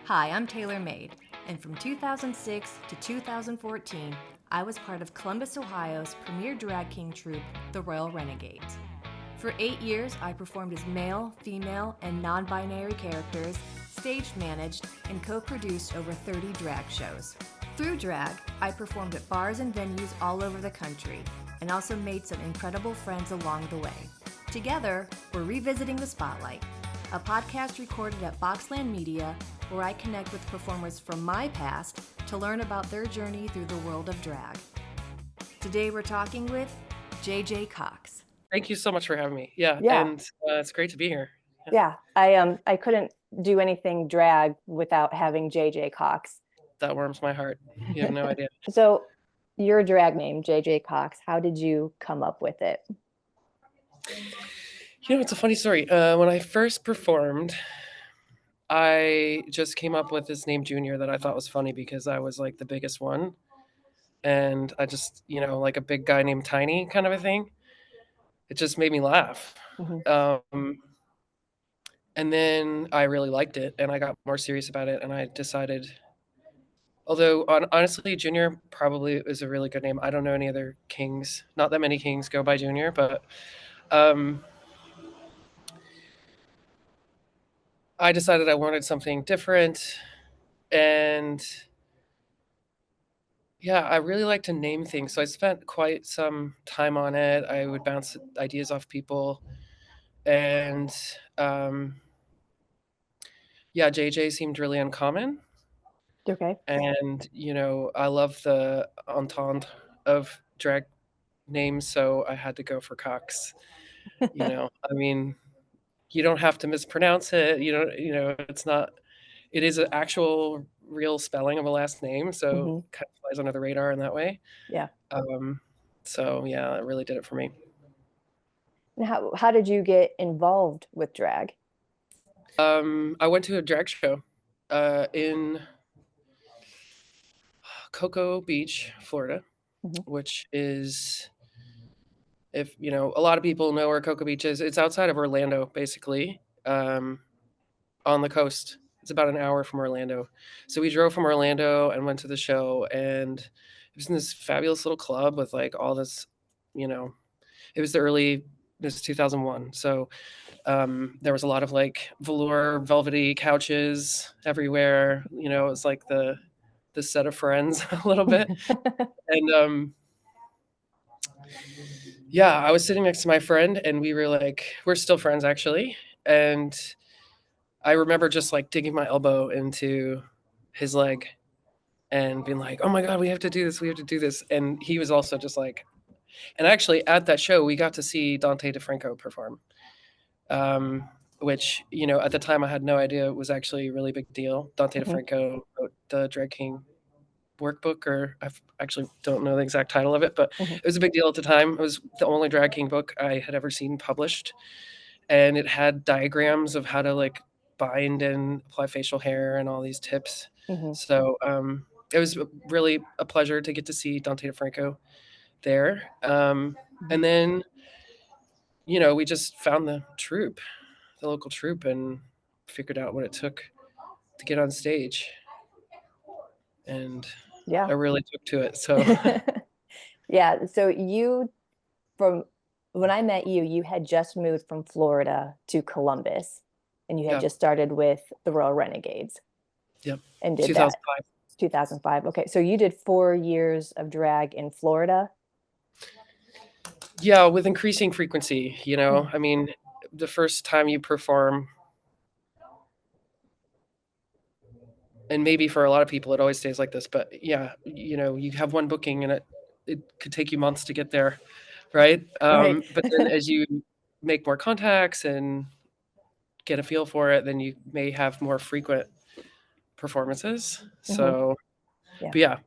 Hi, I'm Taylor Mayde, and from 2006 to 2014, I was part of Columbus, Ohio's premier drag king troupe, the Royal Renegades. For 8 years, I performed as male, female, and non-binary characters, stage managed, and co-produced over 30 drag shows. Through drag, I performed at bars and venues all over the country, and also made some incredible friends along the way. Together, we're Revisiting the Spotlight, a podcast recorded at Boxland Media where I connect with performers from my past to learn about their journey through the world of drag. Today we're talking with JJ Cox. Thank you so much for having me. Yeah, Yeah. and it's great to be here. Yeah. I couldn't do anything drag without having JJ Cox. That warms my heart. You have no idea. So your drag name, JJ Cox, how did you come up with it? It's a funny story. When I first performed, I just came up with this name Junior that I thought was funny because I was like the biggest one. And I just, like a big guy named Tiny kind of a thing. It just made me laugh. Mhm. And then I really liked it and I got more serious about it and I decided, although honestly, Junior probably is a really good name. I don't know any other kings. Not that many kings go by Junior, but I decided I wanted something different. And yeah, I really like to name things. So I spent quite some time on it. I would bounce ideas off people. And yeah, JJ seemed really uncommon. Okay. And, I love the entente of drag names. So I had to go for Cox. I mean, you don't have to mispronounce it. It's not, it is an actual real spelling of a last name. So Mhm. kind of flies under the radar in that way. Yeah. So yeah, it really did it for me. And how did you get involved with drag? I went to a drag show in Cocoa Beach, Florida, Mhm. which is, if a lot of people know where Cocoa Beach is. It's outside of Orlando, basically, on the coast. It's about an hour from Orlando. So we drove from Orlando and went to the show, and it was in this fabulous little club with like all this, it was it was 2001. So there was a lot of like velour, velvety couches everywhere. It was like the set of Friends a little bit. And yeah, I was sitting next to my friend, and we're still friends actually. And I remember just like digging my elbow into his leg and being like, "Oh my god, we have to do this. We have to do this." And he was also just like, and actually at that show we got to see Dante DeFranco perform. Which at the time I had no idea it was actually a really big deal. Dante Mhm. DeFranco wrote the Drag King workbook, or I actually don't know the exact title of it, but Mhm. it was a big deal at the time. It was the only Drag King book I had ever seen published, and it had diagrams of how to like bind and apply facial hair and all these tips. Mhm. So it was really a pleasure to get to see Dante DeFranco there. Mhm. And then we just found the local troupe, and figured out what it took to get on stage. And Yeah. I really took to it. So Yeah. So from when I met you, you had just moved from Florida to Columbus, and you had yeah, just started with the Royal Renegades yep. and did that 2005. 2005. Okay. So you did 4 years of drag in Florida. Yeah, with increasing frequency, Mhm. I mean, the first time you perform, and maybe for a lot of people it always stays like this, but yeah, you have one booking and it could take you months to get there, right? Right. But then as you make more contacts and get a feel for it, then you may have more frequent performances. Mhm. So, Yeah. but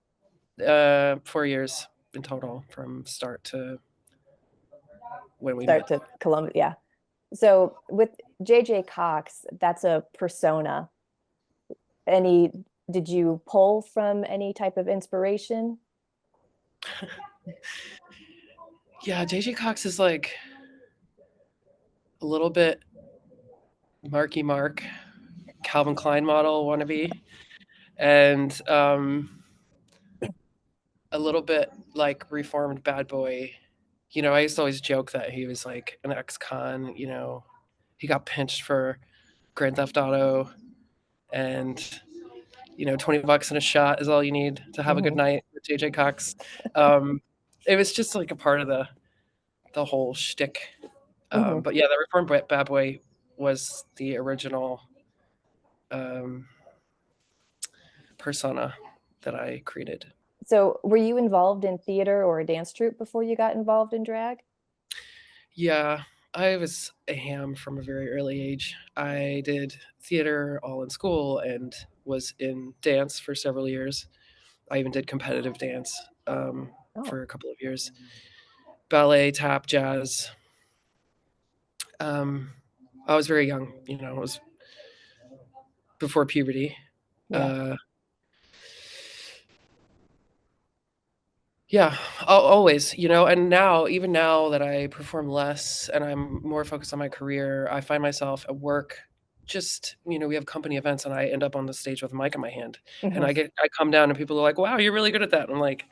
yeah, 4 years in total from start to when we Start met. to Columbus. Yeah. So with JJ Cox, that's a persona. Any, did you pull from any type of inspiration? Yeah, JJ Cox is like a little bit Marky Mark, Calvin Klein model wannabe, and a little bit like reformed bad boy. You know, I used to always joke that he was like an ex-con. You know, he got pinched for Grand Theft Auto, and you know, $20 in a shot is all you need to have a good Mhm. night with JJ Cox. Um, it was just like a part of the whole shtick. Mhm. But yeah, the reformed bad boy was the original um, persona that I created. So, were you involved in theater or a dance troupe before you got involved in drag? Yeah, I was a ham from a very early age. I did theater all in school and was in dance for several years. I even did competitive dance Oh, for a couple of years. Ballet, tap, jazz. Um, I was very young, you know, it was before puberty. yeah. Uh, yeah, always, you know, and now, even now that I perform less and I'm more focused on my career, I find myself at work just, you know, we have company events and I end up on the stage with a mic in my hand and Mhm. I come down and people are like, wow, you're really good at that. And I'm like,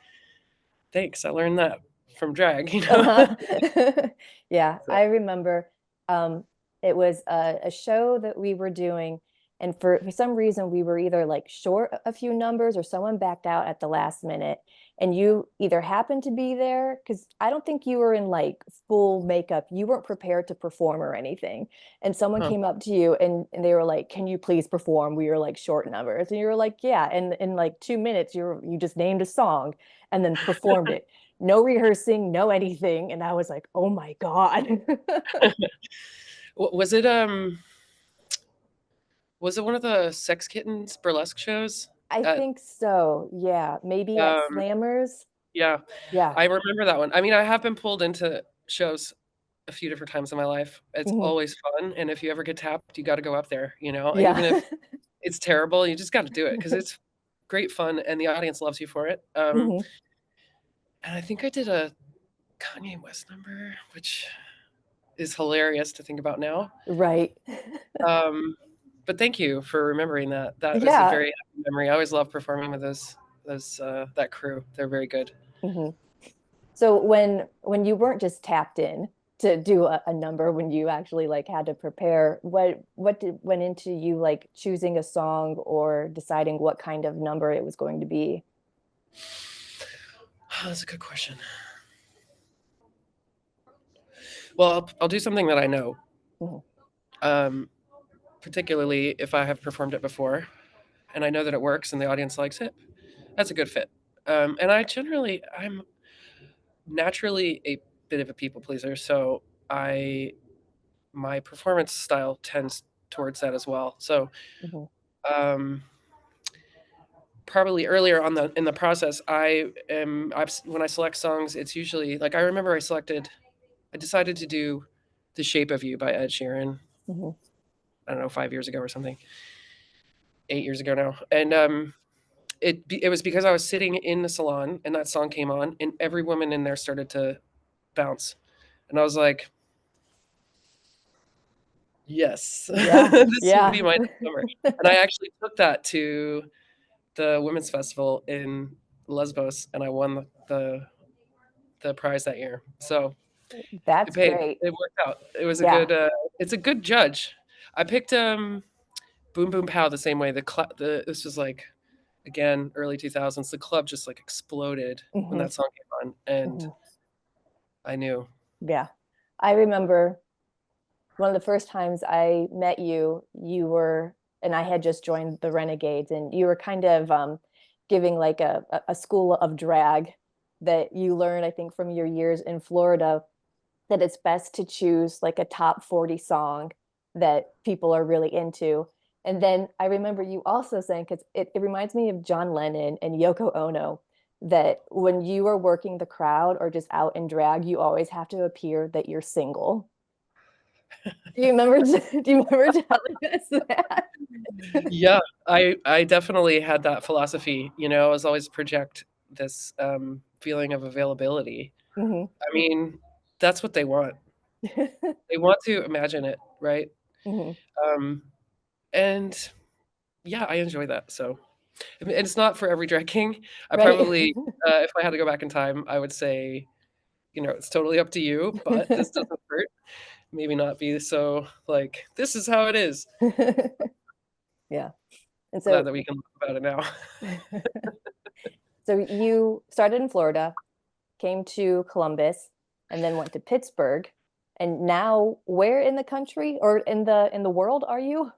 thanks. I learned that from drag, you know? Uh-huh. Yeah, So, I remember um it was a show that we were doing, and for some reason we were either like short a few numbers or someone backed out at the last minute, and you either happened to be there because I don't think you were in like full makeup. You weren't prepared to perform or anything. And someone huh. came up to you and they were like, "Can you please perform? We are like short numbers." And you were like, "Yeah." And in like 2 minutes you just named a song and then performed it, no rehearsing, no anything. And I was like, oh my God. Was it, was it one of the Sex Kittens burlesque shows? I At, think so. Yeah. Maybe at um, Slammers. yeah, Yeah. I remember that one. I mean, I have been pulled into shows a few different times in my life. It's Mhm. always fun, and if you ever get tapped, you gotta go up there, you know? And even Yeah. if it's terrible, you just gotta do it because it's great fun and the audience loves you for it. Mhm. And I think I did a Kanye West number, which is hilarious to think about now. Right. Um, but thank you for remembering that. That was a Yeah. very happy memory. I always love performing with those that crew. They're very good. Mhm. So when you weren't just tapped in to do a number, when you actually like had to prepare, what went into you like choosing a song or deciding what kind of number it was going to be? That's a good question. Well, I'll do something that I know, Mhm. um, particularly if I have performed it before and I know that it works and the audience likes it. That's a good fit. And I'm naturally a bit of a people pleaser, so I my performance style tends towards that as well. So Mhm. um, probably earlier on the in the process, when I select songs, it's usually like I remember I decided to do "The Shape of You" by Ed Sheeran. Mhm. I don't know, 5 years ago or something, 8 years ago now, and it was because I was sitting in the salon and that song came on, and every woman in there started to bounce, and I was like, yes, Yeah. this will be Yeah. my next number. And I actually took that to the women's festival in Lesbos, and I won the prize that year. So it That's paid. great. It worked out. It was a Yeah. good. It's a good judge. I picked Boom Boom Pow the same way. This was like again early 2000s. The club just like exploded when Mhm. that song came on, and Mhm. I knew. Yeah. I remember one of the first times I met you, you were, and I had just joined the Renegades, and you were kind of giving like a school of drag that you learned, I think, from your years in Florida, that it's best to choose like a top 40 song that people are really into. And then I remember you also saying, because it reminds me of John Lennon and Yoko Ono, that when you are working the crowd or just out in drag, you always have to appear that you're single. Do you remember? Do you remember telling us that? Yeah, I definitely had that philosophy. You know, I was always project this feeling of availability. Mhm. I mean, that's what they want. They want to imagine it, right? Mhm. Um, and yeah, I enjoy that. So and it's not for every drag king. I Right. probably, if I had to go back in time, I would say, it's totally up to you, but this doesn't hurt. Maybe not be so like, this is how it is. Yeah. And Glad so that we can laugh about it now. so you started in Florida, came to Columbus, and then went to Pittsburgh. And now where in the country or in the world are you?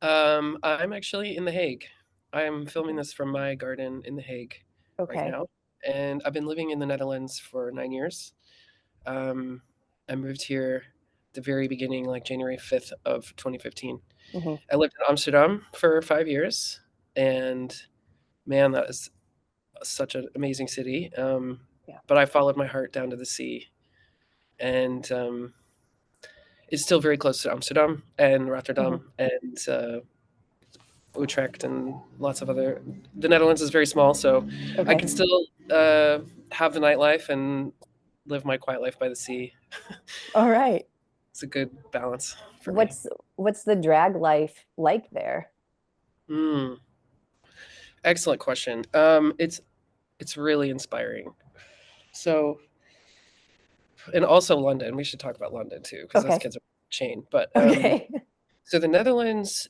I'm actually in The Hague. I'm filming Okay. this from my garden in The Hague right Okay. now, and I've been living in the Netherlands for 9 years. Um, I moved here the very beginning, like January 5th of 2015. Hmm. I lived in Amsterdam for 5 years, and man, that is such an amazing city. Yeah. But I followed my heart down to the sea, and it's still very close to Amsterdam and Hmm. Rotterdam and Utrecht and lots of other. The Netherlands is very small, so I Okay. can still have the nightlife and live my quiet life by the sea. All right. It's a good balance for me. What's what's the drag life like there? Mm, excellent question. It's really inspiring. So, and also London. We should talk about London too, because those Okay. kids are chain. But Okay. so the Netherlands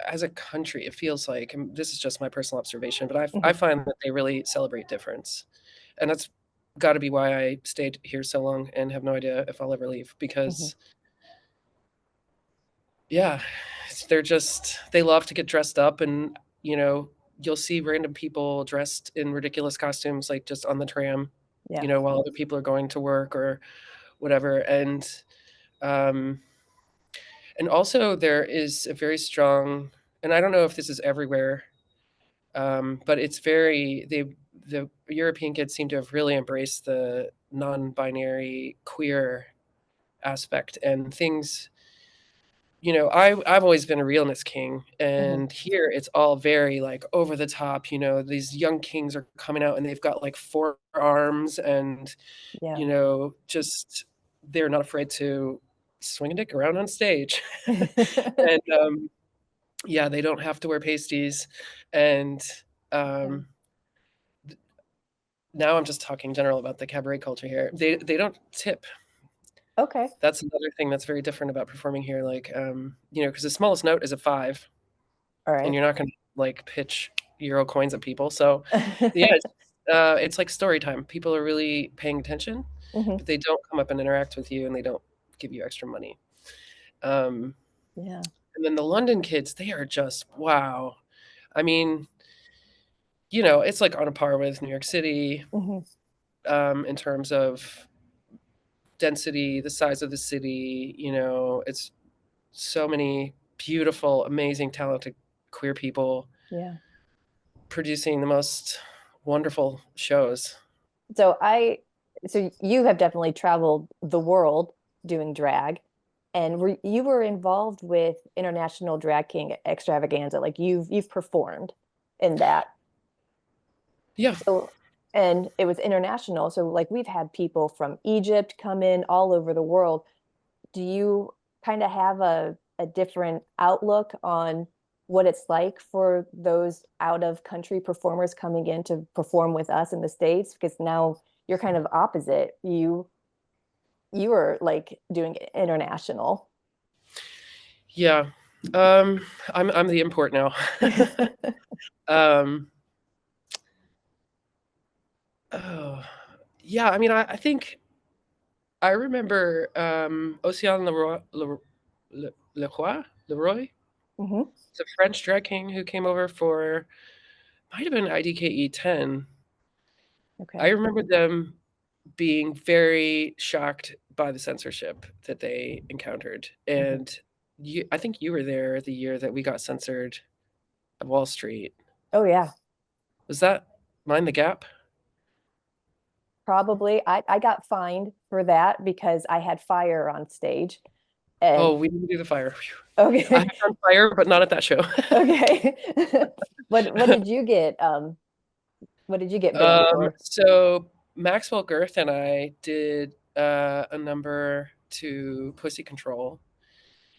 as a country, it feels like, and this is just my personal observation, but I Hmm. find that they really celebrate difference, and that's got to be why I stayed here so long and have no idea if I'll ever leave. Hmm. Because yeah, they love to get dressed up, and you'll see random people dressed in ridiculous costumes, like just on the tram, Yeah. while other people are going to work or whatever, um, and also there is a very strong, and I don't know if this is everywhere. But it's the European kids seem to have really embraced the non-binary queer aspect and things. I've always been a realness king, Hmm. and here it's all very like over the top. These young kings are coming out and they've got like four arms, and Yeah. just they're not afraid to swing a dick around on stage. And yeah, they don't have to wear pasties, and Yeah. um, now I'm just talking general about the cabaret culture here. They don't tip. Okay. That's another thing that's very different about performing here. Like, because the smallest note is a 5, All and right. you're not gonna like pitch euro coins at people. So, yeah, it's like story time. People are really paying attention, Hmm. but they don't come up and interact with you, and they don't give you extra money. Um, Yeah. and then the London kids, they are just wow. I mean, it's like on a par with New York City, Hmm. in terms of density, the size of the city. It's so many beautiful, amazing, talented queer people Yeah. producing the most wonderful shows. So so you have definitely traveled the world doing drag, and you were involved with International Drag King Extravaganza. Like you've performed in that. Yeah. So, and it was international. So like we've had people from Egypt come in all over the world. Do you kind of have a different outlook on what it's like for those out of country performers coming in to perform with us in the States? Because now you're kind of opposite. You are like doing international. Yeah. I'm the import now. um, oh, yeah. I mean, I think I remember Océane Leroy, Hmm. the French drag king who came over for might have been IDKE 10. I Okay. remember them being very shocked by the censorship that they encountered. Hmm. And I think you were there the year that we got censored at Wall Street. Oh yeah, Was that Mind the Gap? probably. I got fined for that because I had fire on stage. And Oh, we didn't do the fire. Phew. I have okay. done fire, but not at that show. Okay. What did you get? What did you get banned for? So Maxwell Girth and I did a number to Pussy Control,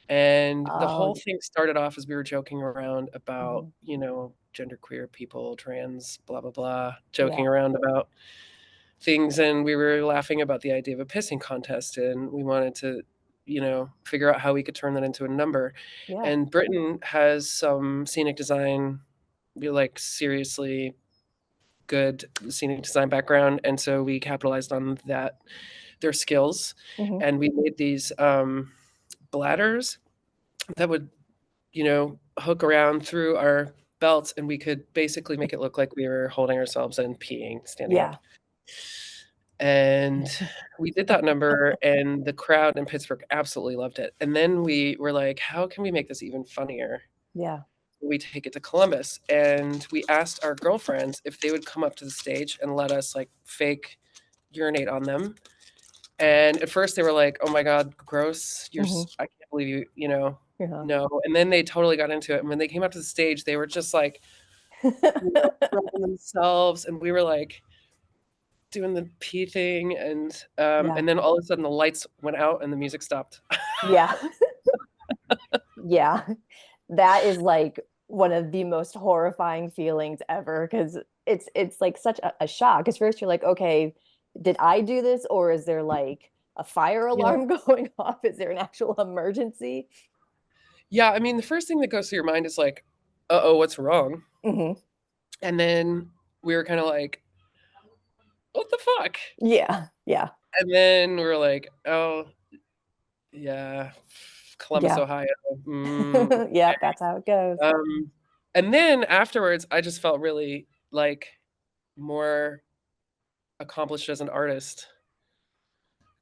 And the Oh, whole thing started off as we were joking around about, mhm. genderqueer people, trans, blah, blah, blah, joking Yeah, around about things. And we were laughing about the idea of a pissing contest. And we wanted to, figure out how we could turn that into a number. yeah. And Britain has some scenic design, like seriously good scenic design background. And so we capitalized on that, their skills. Hmm. And we made these bladders that would hook around through our belts, and we could basically make it look like we were holding ourselves and peeing, standing up. Yeah. And we did that number, and the crowd in Pittsburgh absolutely loved it. And then we were like, how can we make this even funnier? Yeah. We take it to Columbus, and we asked our girlfriends if they would come up to the stage and let us like fake urinate on them. And at first they were like, "Oh my God, gross. Hmm. I can't believe Yeah. no." And then they totally got into it. And when they came up to the stage, they were just like, rubbing themselves. And we were like doing the pee thing. Yeah. And then all of a sudden the lights went out and the music stopped. Yeah. Yeah. That is like one of the most horrifying feelings ever because it's like such a shock. Because first you're like, okay, did I do this or is there like a fire Yeah. alarm going off? Is there an actual emergency? Yeah. I mean, the first thing that goes through your mind is like, uh-oh, what's wrong? Hmm. And then we were kind of like, what the fuck? Yeah. Yeah. And then we were like, oh, yeah, Columbus, Yeah. Ohio. Mm. Yeah, that's how it goes. Um, and then afterwards, I just felt really like more accomplished as an artist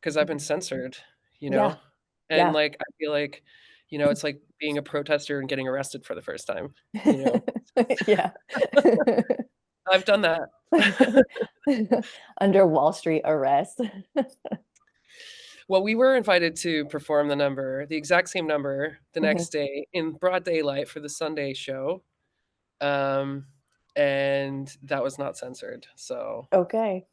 because I've been censored, you Yeah. know? And Yeah. like, I feel like, it's like being a protester and getting arrested for the first time, you know? Yeah. I've done that. Under Wall Street arrest. Well, we were invited to perform the exact same number the Mhm. next day in broad daylight for the Sunday show. Um, and that was not censored. So, Okay.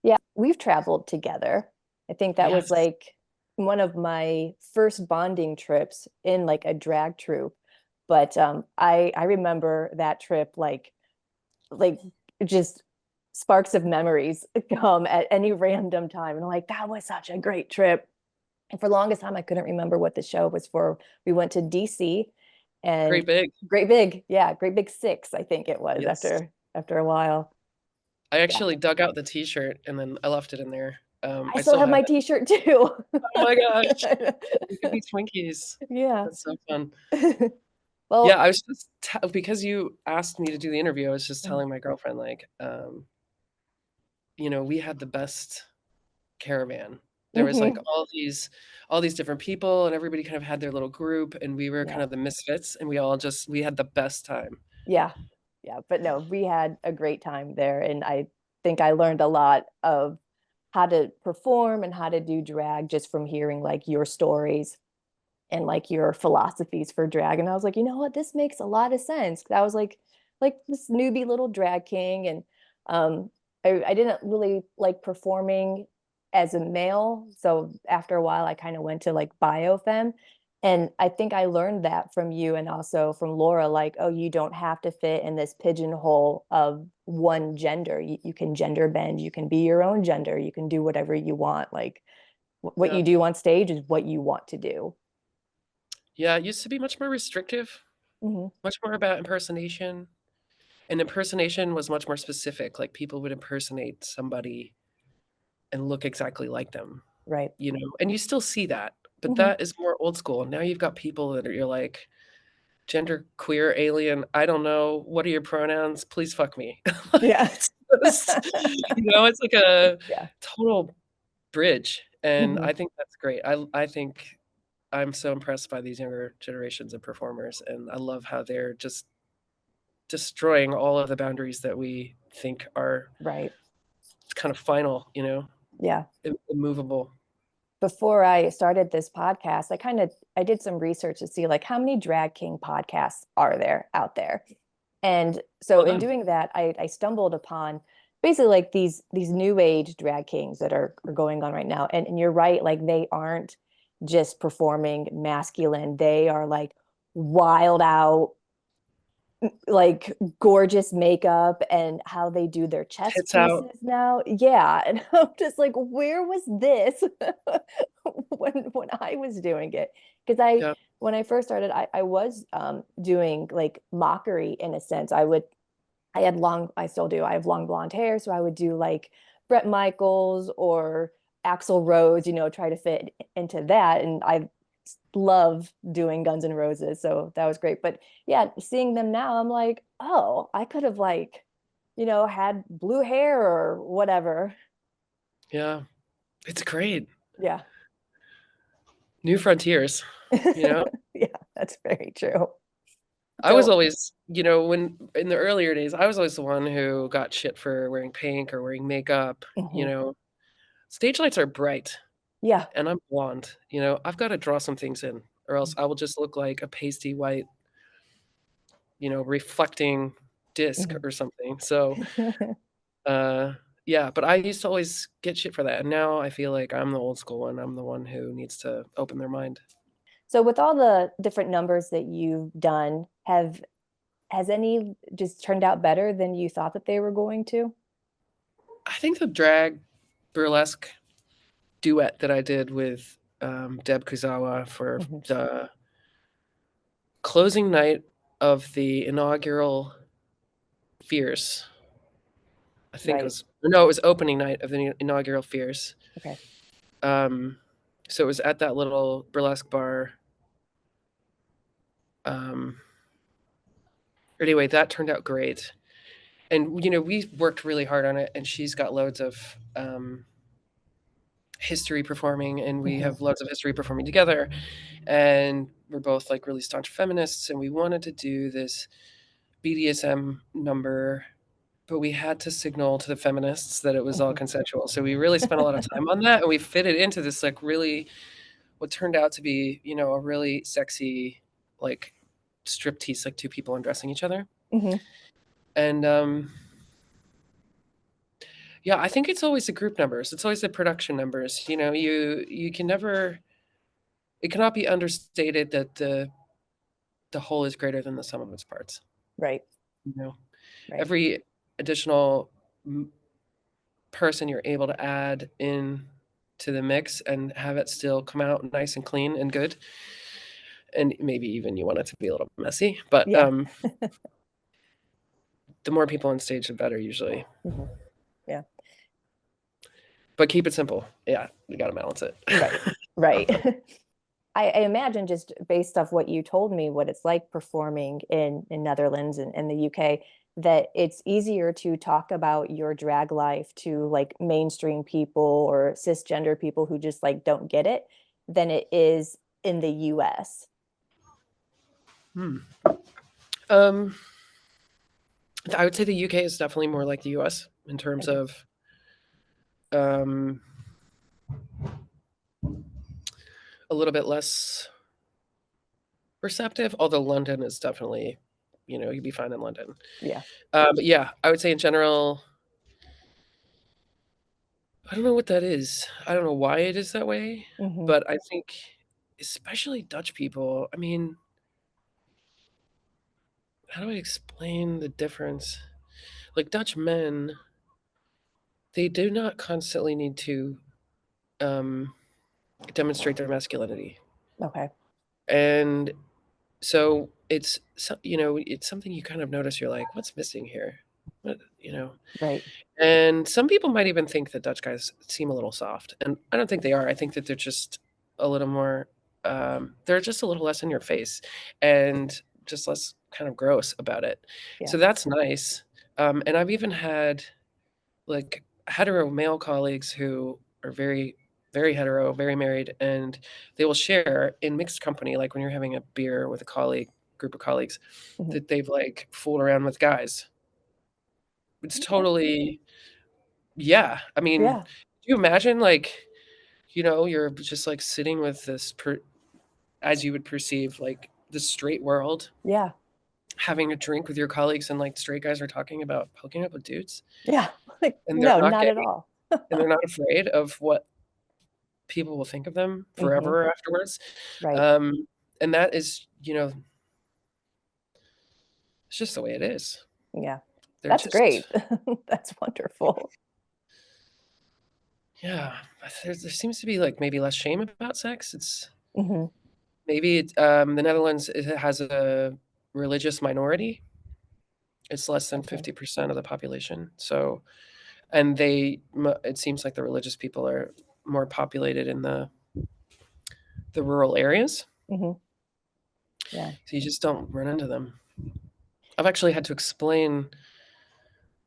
Yeah, we've traveled together. I think that was yes. like one of my first bonding trips in like a drag troupe. But I remember that trip like just sparks of memories come at any random time. And I'm like, that was such a great trip. And for the longest time, I couldn't remember what the show was for. We went to DC and Great big. Great Big, yeah, Great Big Six, I think it was Yes. after a while. I Yeah. actually dug out the T-shirt and then I left it in there. I I still still have have my it. t-shirt too. Oh my gosh. We could be Twinkies. Yeah. That's so fun. Yeah, Well, I was just because you asked me to do the interview, I was just mhm, telling my girlfriend like, we had the best caravan. There was like mhm, all these different people and everybody kind of had their little group and we were kind yeah. of the misfits and we had the best time. Yeah. Yeah. But no, we had a great time there. And I think I learned a lot of how to perform and how to do drag just from hearing like your stories and like your philosophies for drag. And I was like, you know what, this makes a lot of sense. 'Cause I was like this newbie little drag king. And I didn't really like performing as a male. So after a while, I kind of went to like biofem. And I think I learned that from you and also from Laura, like, oh, you don't have to fit in this pigeonhole of one gender. You can gender bend, you can be your own gender, you can do whatever you want. Like what Yeah. you do on stage is what you want to do. Yeah, it used to be much more restrictive, Mhm. much more about impersonation. And impersonation was much more specific. Like people would impersonate somebody and look exactly like them, Right. and you still see that, but Mhm. that is more old school. Now you've got people that you're like, gender queer alien, I don't know, what are your pronouns? Please fuck me. Like, Yeah. it's just, it's like a Yeah. total bridge, and Mhm. I think that's great. I think I'm so impressed by these younger generations of performers, and I love how they're just destroying all of the boundaries that we think are Right. kind of final, Yeah. immovable. Before I started this podcast, I did some research to see like how many drag king podcasts are there out there. And so Well in done. doing that, I stumbled upon basically like these new age drag kings that are going on right now. And you're right, like they aren't just performing masculine. They are like wild out, like gorgeous makeup, and how they do their chest Tits pieces out. now. Yeah. And I'm just like, where was this when I was doing it? Because Yeah. when I first started, I was doing like mockery in a sense. I still do. I have long blonde hair. So I would do like Bret Michaels or Axl Rose, try to fit into that. And I love doing Guns N' Roses. So that was great. But yeah, seeing them now, I'm like, oh, I could have like, had blue hair or whatever. Yeah. It's great. Yeah. New frontiers, you know? Yeah, that's very true. I was So, always, when in the earlier days, I was always the one who got shit for wearing pink or wearing makeup, you mhm. know? Stage lights are bright Yeah. and I'm blonde, I've got to draw some things in or else I will just look like a pasty white, reflecting disc Mhm. or something. So, uh, yeah, but I used to always get shit for that. And now I feel like I'm the old school one. I'm the one who needs to open their mind. So with all the different numbers that you've done, has any just turned out better than you thought that they were going to? I think the drag burlesque duet that I did with Deb Kuzawa for Mhm. the closing night of the inaugural Fierce. I think it Right. was no, it was opening night of the inaugural Fierce. Okay. Um, so it was at that little burlesque bar. Um, anyway, that turned out great, and we worked really hard on it. And she's got loads of history performing, and we Mhm. have loads of history performing together. And we're both like really staunch feminists, and we wanted to do this BDSM number, but we had to signal to the feminists that it was all Mhm. consensual. So we really spent a lot of time on that, and we fit it into this like really what turned out to be, a really sexy like striptease, like two people undressing each other. Mhm. And yeah, I think it's always the group numbers. It's always the production numbers. You can never it cannot be understated that the whole is greater than the sum of its parts. Right. You know, Right. every additional person you're able to add in to the mix and have it still come out nice and clean and good, and maybe even you want it to be a little messy, but Yeah. the more people on stage, the better usually. Mhm. Yeah. But keep it simple. Yeah, you got to balance it. Right. Right. I imagine just based off what you told me, what it's like performing in Netherlands and the UK, that it's easier to talk about your drag life to like mainstream people or cisgender people who just like don't get it than it is in the US. Hmm. Um, I would say the UK is definitely more like the US in terms Okay. of um, a little bit less receptive, although London is definitely, you'd be fine in London. Yeah. But yeah, I would say in general, I don't know what that is. I don't know why it is that way, Hmm. but I think especially Dutch people, I mean, how do I explain the difference? Like Dutch men, they do not constantly need to um, demonstrate their masculinity. Okay. And so it's something you kind of notice. You're like, what's missing here? What. Right. And some people might even think that Dutch guys seem a little soft, and I don't think they are. I think that they're just a little more. They're just a little less in your face, and just less kind of gross about it. Yeah. So that's nice. And I've even had like hetero male colleagues who are very, very hetero, very married, and they will share in mixed company, like when you're having a beer with a group of colleagues, Hmm. that they've like fooled around with guys. It's Okay. totally, yeah. I mean, Yeah. do you imagine like, you're just like sitting with as you would perceive like the straight world, Yeah. having a drink with your colleagues, and like straight guys are talking about hooking up with dudes, Yeah. Like, and they're no, not not gay, at all. and they're not afraid of what people will think of them Mhm. forever afterwards. Right. And that is, it's just the way it is. Yeah. They're That's just, great. That's wonderful. yeah. There seems to be like maybe less shame about sex. It's Hmm. maybe the Netherlands has a religious minority. It's less than Okay. 50% of the population. So, and it seems like the religious people are more populated in the rural areas. Hmm. Yeah. So you just don't run into them. I've actually had to explain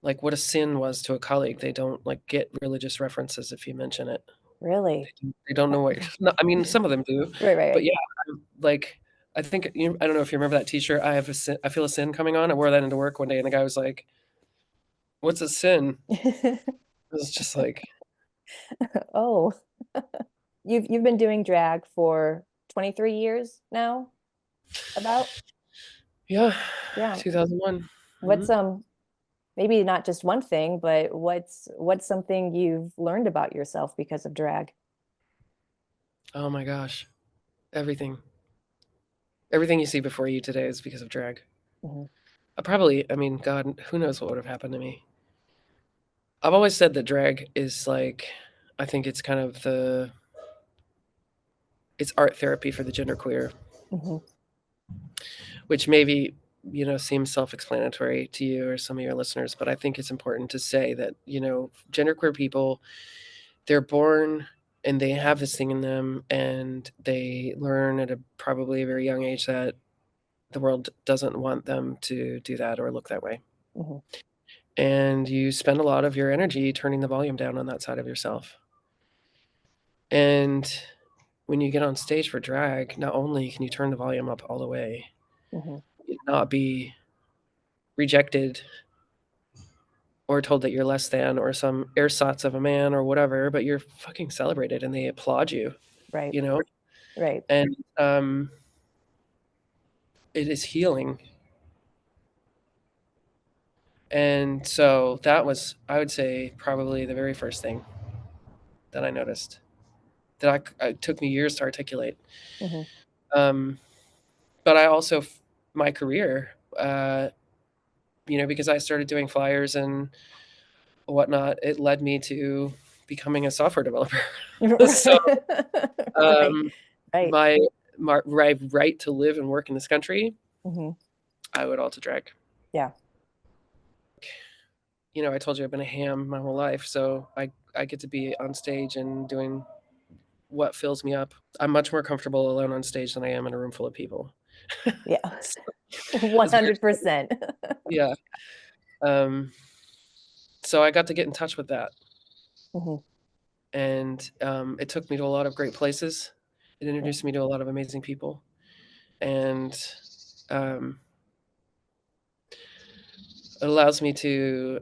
like what a sin was to a colleague. They don't like get religious references if you mention it. Really? They don't know what you're, no, I mean, some of them do, Right, right, but right. yeah, like I think I don't know if you remember that T-shirt. I feel a sin coming on. I wore that into work one day, and the guy was like, "What's a sin?" It was just like, Oh, you've been doing drag for 23 years now, about? yeah, Yeah. 2001. What's maybe not just one thing, but what's something you've learned about yourself because of drag? Oh my gosh, everything, everything you see before you today is because of drag. Hmm. I mean, God, who knows what would have happened to me? I've always said that drag is like, I think it's kind of it's art therapy for the genderqueer, Hmm. which maybe, seems self-explanatory to you or some of your listeners, but I think it's important to say that, genderqueer people, they're born and they have this thing in them, and they learn at probably a very young age that the world doesn't want them to do that or look that way. Hmm. And you spend a lot of your energy turning the volume down on that side of yourself. And when you get on stage for drag, not only can you turn the volume up all the way, Hmm. not be rejected or told that you're less than or some ersatz of a man or whatever, but you're fucking celebrated and they applaud you, Right, you know? right. And it is healing. And so that was, I would say, probably the very first thing that I noticed that it took me years to articulate. Hmm. Um, but I also, my career, because I started doing flyers and whatnot, it led me to becoming a software developer. So Right, um, right. my right to live and work in this country, Hmm. I would alter drag. Yeah. I told you I've been a ham my whole life, so I get to be on stage and doing what fills me up. I'm much more comfortable alone on stage than I am in a room full of people. Yeah. So, it's weird. 100%. Yeah. Um, so I got to get in touch with that, Hmm. and it took me to a lot of great places. It Yeah. introduced me to a lot of amazing people, and um, it allows me to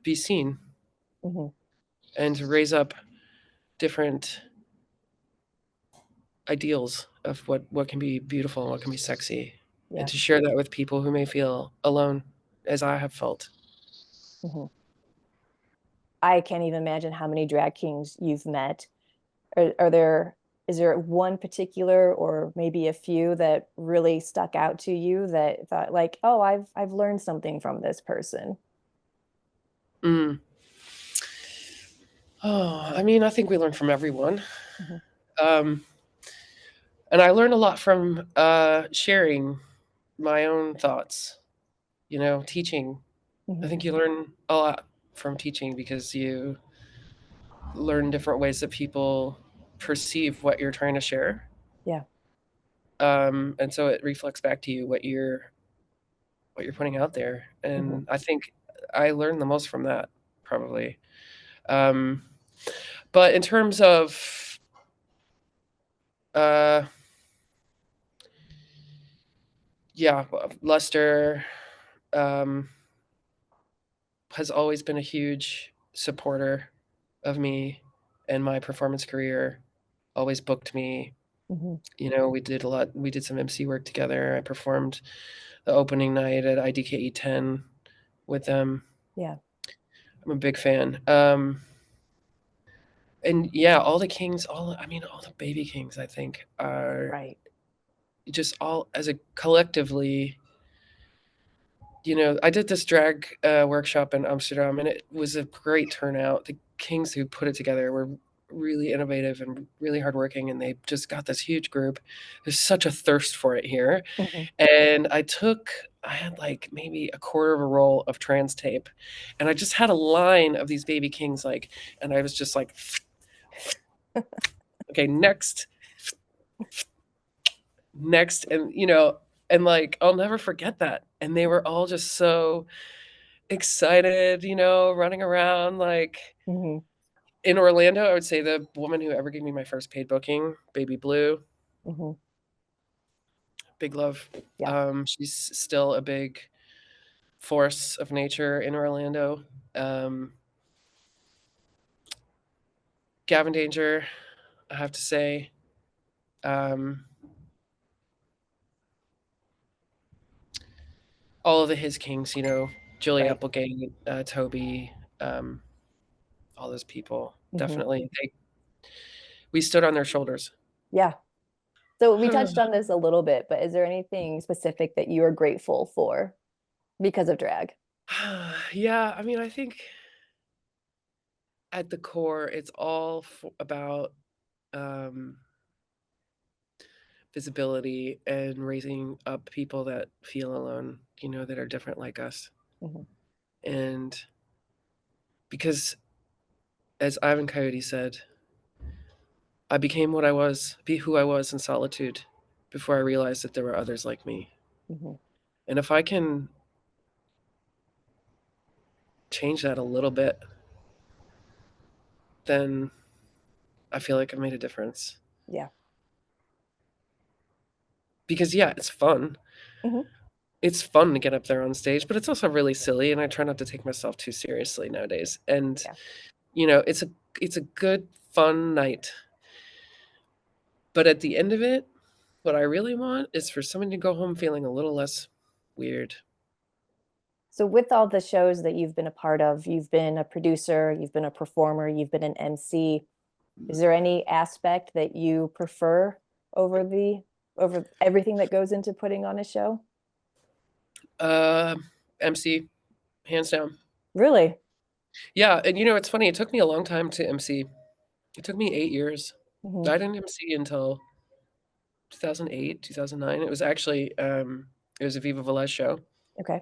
be seen Hmm. and to raise up different ideals of what can be beautiful and what can be sexy, and Yeah. to share that with people who may feel alone as I have felt. Hmm. I can't even imagine how many drag kings you've met. Is there one particular or maybe a few that really stuck out to you that thought like, oh, I've learned something from this person? Mm. Oh, I mean, I think we learn from everyone. Hmm. Um, and I learned a lot from sharing my own thoughts, teaching. I Hmm. think you learn a lot from teaching because you learn different ways that people perceive what you're trying to share. Yeah. And so it reflects back to you what you're putting out there. Hmm. And I think I learned the most from that, probably. Um, but in terms of uh, yeah, Lester um, has always been a huge supporter of me and my performance career. Always booked me. Hmm. We did a lot. We did some MC work together. I performed the opening night at IDKE 10 with them. Yeah. I'm a big fan. And yeah, all the kings, I mean, all the baby kings, I think, are Right. just all as a collectively. I did this drag workshop in Amsterdam, and it was a great turnout. The kings who put it together were really innovative and really hardworking, and they just got this huge group. There's such a thirst for it here. Mhm. And I had like maybe a quarter of a roll of trans tape, and I just had a line of these baby kings, like, and I was just like, okay, next, next, and like, I'll never forget that. And they were all just so excited, running around like Mhm. in Orlando. I would say the woman who ever gave me my first paid booking, Baby Blue, Mhm. big love. Yeah. She's still a big force of nature in Orlando. Um, Gavin Danger, I have to say. Um, all of his kings, Julie Right. Applegate, Toby, um, all those people, Mhm. definitely. We stood on their shoulders. Yeah. So we touched on this a little bit, but is there anything specific that you are grateful for because of drag? Yeah, I mean, I think at the core, it's all about um, visibility and raising up people that feel alone, that are different like us. Mhm. And because, as Ivan Coyote said, I became who I was in solitude before I realized that there were others like me. Mhm. And if I can change that a little bit, then I feel like I made a difference. Yeah. Because, yeah, it's fun. Mhm. It's fun to get up there on stage, but it's also really silly, and I try not to take myself too seriously nowadays. And, Yeah. it's a good, fun night. But at the end of it, what I really want is for someone to go home feeling a little less weird. So with all the shows that you've been a part of, you've been a producer, you've been a performer, you've been an MC. Is there any aspect that you prefer over over everything that goes into putting on a show? Uh, MC, hands down. Really? Yeah, and it's funny. It took me a long time to MC. It took me 8 years. Mhm. I didn't MC until 2008, 2009. It was actually it was a Viva Velez show Okay.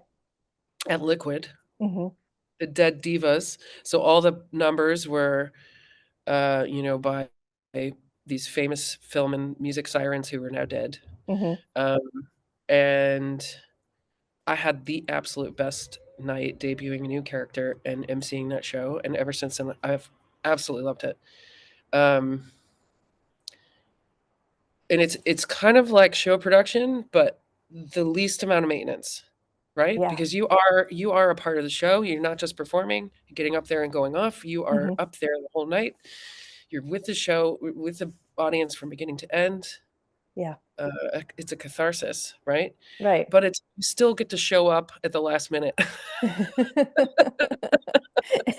at Liquid, Mhm. the Dead Divas. So all the numbers were, by these famous film and music sirens who are now dead. Mhm. Um, and I had the absolute best night debuting a new character and emceeing that show. And ever since then, I've absolutely loved it. Um, and it's kind of like show production, but the least amount of maintenance, right? Yeah. Because you are a part of the show. You're not just performing, getting up there and going off. You are Mhm. up there the whole night. You're with the show, with the audience from beginning to end. Yeah. It's a catharsis, right? Right. But you still get to show up at the last minute.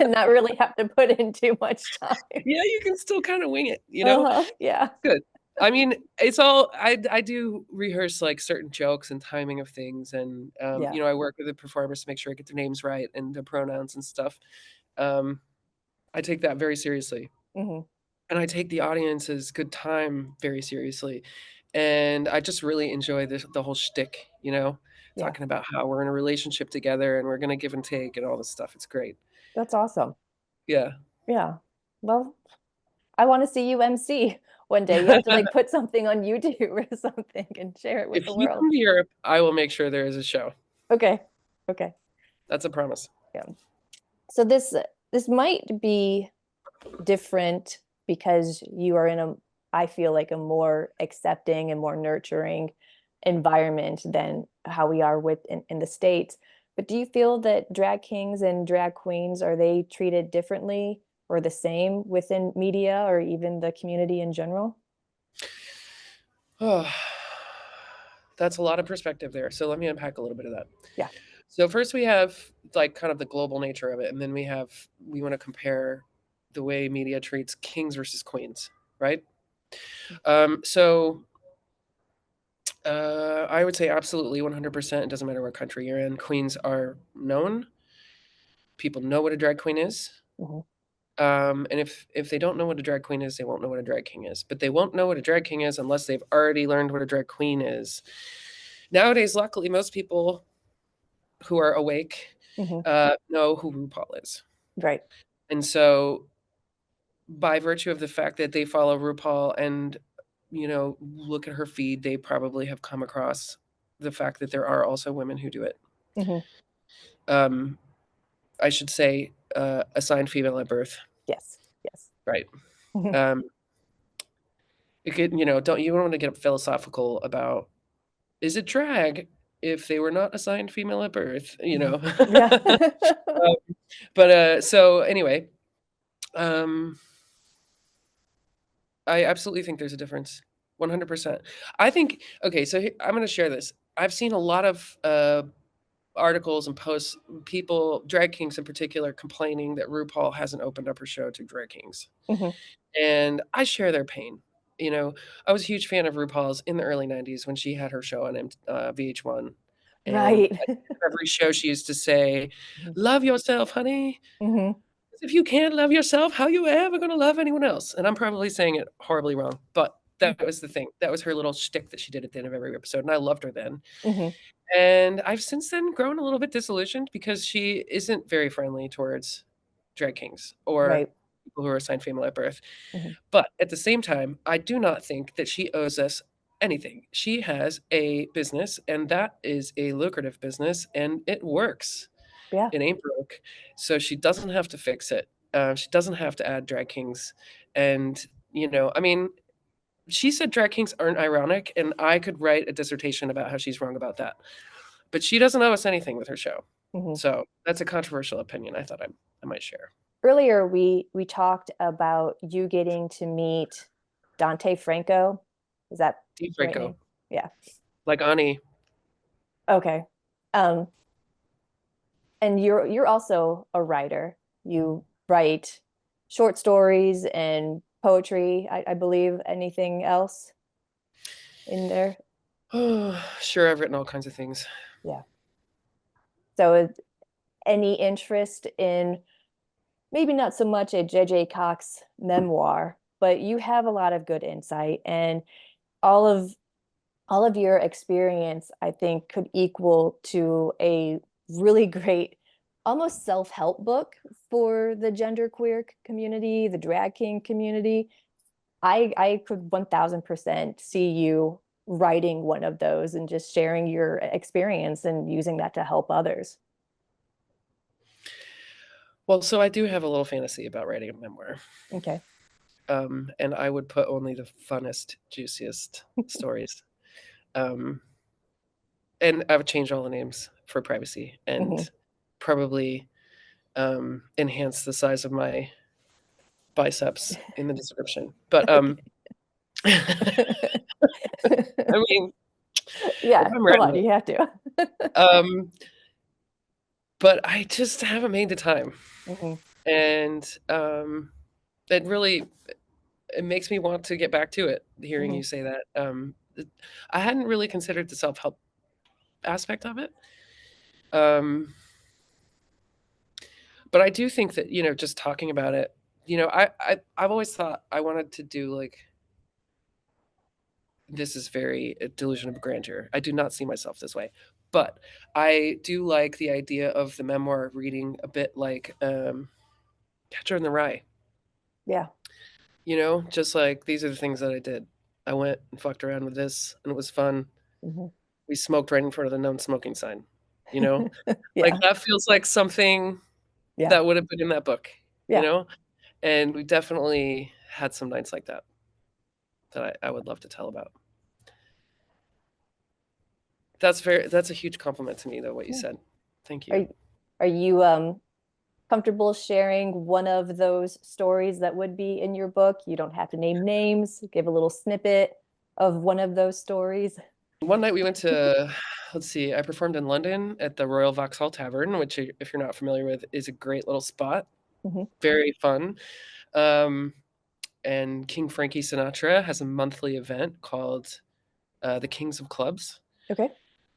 And not really have to put in too much time. Yeah, you can still kind of wing it. Uh-huh. Yeah. Good. I mean, it's all I do rehearse, like, certain jokes and timing of things, and, Yeah. I work with the performers to make sure I get their names right and their pronouns and stuff. Um, I take that very seriously, Mhm. and I take the audience's good time very seriously, and I just really enjoy the whole shtick, Yeah. talking about how we're in a relationship together and we're gonna give and take and all this stuff. It's great. That's awesome. Yeah. Yeah. Well, I want to see you MC one day. You have to like put something on YouTube or something and share it with If the you world. come to Europe, I will make sure there is a show. Okay. Okay. That's a promise. Yeah. So this might be different because you are in I feel like a more accepting and more nurturing environment than how we are in the States. But do you feel that drag kings and drag queens, are they treated differently or the same within media or even the community in general? Oh, that's a lot of perspective there. So let me unpack a little bit of that. Yeah. So first we have, like, kind of the global nature of it, and then we want to compare the way media treats kings versus queens, right? So I would say absolutely 100%. It doesn't matter what country you're in. Queens are known. People know what a drag queen is. Mhm. And if they don't know what a drag queen is, they won't know what a drag king is. But they won't know what a drag king is unless they've already learned what a drag queen is. Nowadays, luckily, most people who are awake Mhm. know who RuPaul is. Right. And so, by virtue of the fact that they follow RuPaul and, look at her feed, they probably have come across the fact that there are also women who do it. Mhm. I should say assigned female at birth, Yes. Yes. right? Mhm. Um, you could, you don't want to get philosophical about, is it drag if they were not assigned female at birth, Yeah. But so anyway, I absolutely think there's a difference. 100%. I think, okay, so I'm going to share this. I've seen a lot of articles and posts, people, drag kings in particular, complaining that RuPaul hasn't opened up her show to drag kings. Mhm. And I share their pain. I was a huge fan of RuPaul's in the early 90s when she had her show on VH1. And Right. every show she used to say, Mhm. love yourself, honey. Mhm. If you can't love yourself, how you ever going to love anyone else? And I'm probably saying it horribly wrong, but that was the thing. That was her little shtick that she did at the end of every episode. And I loved her then. Mhm. And I've since then grown a little bit disillusioned because she isn't very friendly towards drag kings or Right. people who are assigned female at birth. Mhm. But at the same time, I do not think that she owes us anything. She has a business, and that is a lucrative business, and it works. Yeah. It ain't broke. So she doesn't have to fix it. She doesn't have to add drag kings. And, I mean, she said drag kings aren't ironic, and I could write a dissertation about how she's wrong about that. But she doesn't owe us anything with her show. Mhm. So that's a controversial opinion I thought I might share. Earlier, we talked about you getting to meet Dante Franco. Is that the right DeFranco, name? Yeah. like Ani. Okay. Um, and you're also a writer. You write short stories and poetry, I believe. Anything else in there? Oh, sure, I've written all kinds of things. Yeah. So any interest in maybe not so much a JJ Cox memoir, but you have a lot of good insight, and all of your experience, I think, could equal to a really great, almost self-help book for the genderqueer community, the drag king community. I could 1000% see you writing one of those and just sharing your experience and using that to help others. Well, so I do have a little fantasy about writing a memoir. Okay. And I would put only the funnest, juiciest stories. And I would change all the names for privacy and Mhm. probably enhance the size of my biceps in the description. But I mean, if Yeah, I'm come writing on, it, you have to. but I just haven't made the time, Mhm. and it makes me want to get back to it. Hearing Mhm. you say that, I hadn't really considered the self help aspect of it. But I do think that just talking about it, I've always thought I wanted to do like, this is very a delusion of grandeur. I do not see myself this way, but I do like the idea of the memoir reading a bit like Catcher in the Rye. Yeah. Just like these are the things that I did. I went and fucked around with this, and it was fun. Mhm. We smoked right in front of the known smoking sign. You know, like Yeah. that feels like something Yeah. that would have been in that book. You Yeah. know, and we definitely had some nights like that I would love to tell about. That's a huge compliment to me, though, what you Yeah. said. Thank Are you. are you comfortable sharing one of those stories that would be in your book? You don't have to name names. Give a little snippet of one of those stories. One night we went to, let's see, I performed in London at the Royal Vauxhall Tavern, which, if you're not familiar with, is a great little spot. Mhm. Very fun. Um, and King Frankie Sinatra has a monthly event called the Kings of Clubs. Okay.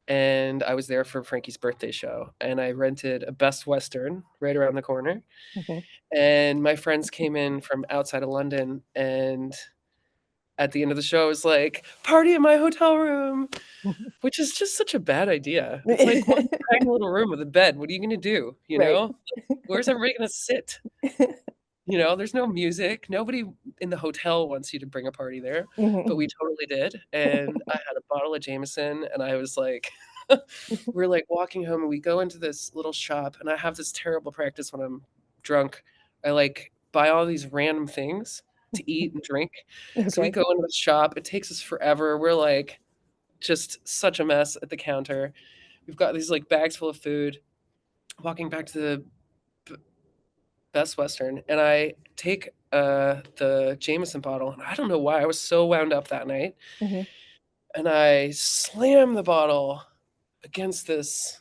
And I was there for Frankie's birthday show, and I rented a Best Western right around the corner. Mhm. And my friends came in from outside of London, and at the end of the show, it was like, "Party in my hotel room," which is just such a bad idea. It's like one tiny little room with a bed. What are you gonna do? You Right. know? Where's everybody gonna sit? You know, there's no music. Nobody in the hotel wants you to bring a party there, but Mhm. we totally did. And I had a bottle of Jameson, and I was like, we're like walking home, and we go into this little shop, and I have this terrible practice when I'm drunk. I like buy all these random things to eat and drink. So we Okay. go into the shop. It takes us forever. We're like just such a mess at the counter. We've got these like bags full of food. Walking back to the Best Western, and I take the Jameson bottle, and I don't know why I was so wound up that night, Mhm. and I slam the bottle against this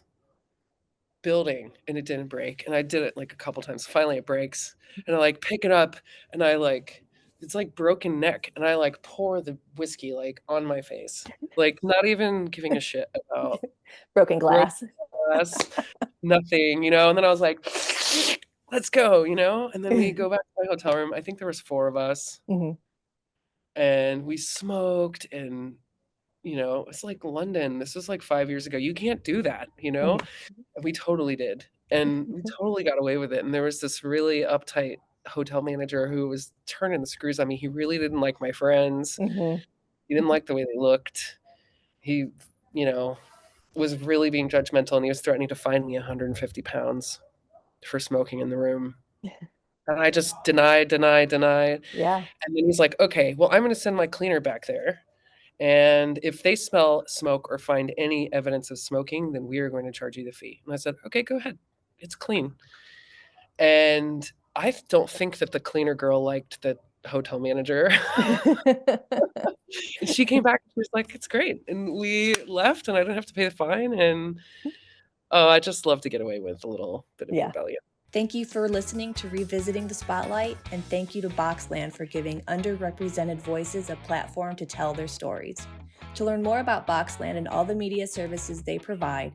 building, and it didn't break, and I did it like a couple times. Finally, it breaks, and I like pick it up, and I like it's like broken neck, and I like pour the whiskey like on my face, like not even giving a shit about Broken broken glass. glass, nothing, you know. And then I was like, "Let's go," you know. And then we go back to my hotel room. I think there was 4 of us, Mhm. and we smoked, and you know, it's like London. This was like 5 years ago. You can't do that, you know. Mhm. And we totally did, and we totally got away with it. And there was this really uptight hotel manager who was turning the screws on me. He really didn't like my friends. Mhm. He didn't like the way they looked. He, you know, was really being judgmental, and he was threatening to fine me 150 pounds for smoking in the room. And I just denied. Yeah. And then he's like, okay, well, I'm going to send my cleaner back there. And if they smell smoke or find any evidence of smoking, then we are going to charge you the fee. And I said, okay, go ahead. It's clean. And I don't think that the cleaner girl liked the hotel manager. And she came back and she was like, it's great. And we left, and I didn't have to pay the fine. And oh, I just love to get away with a little bit of Yeah. rebellion. Thank you for listening to Revisiting the Spotlight, and thank you to Boxland for giving underrepresented voices a platform to tell their stories. To learn more about Boxland and all the media services they provide,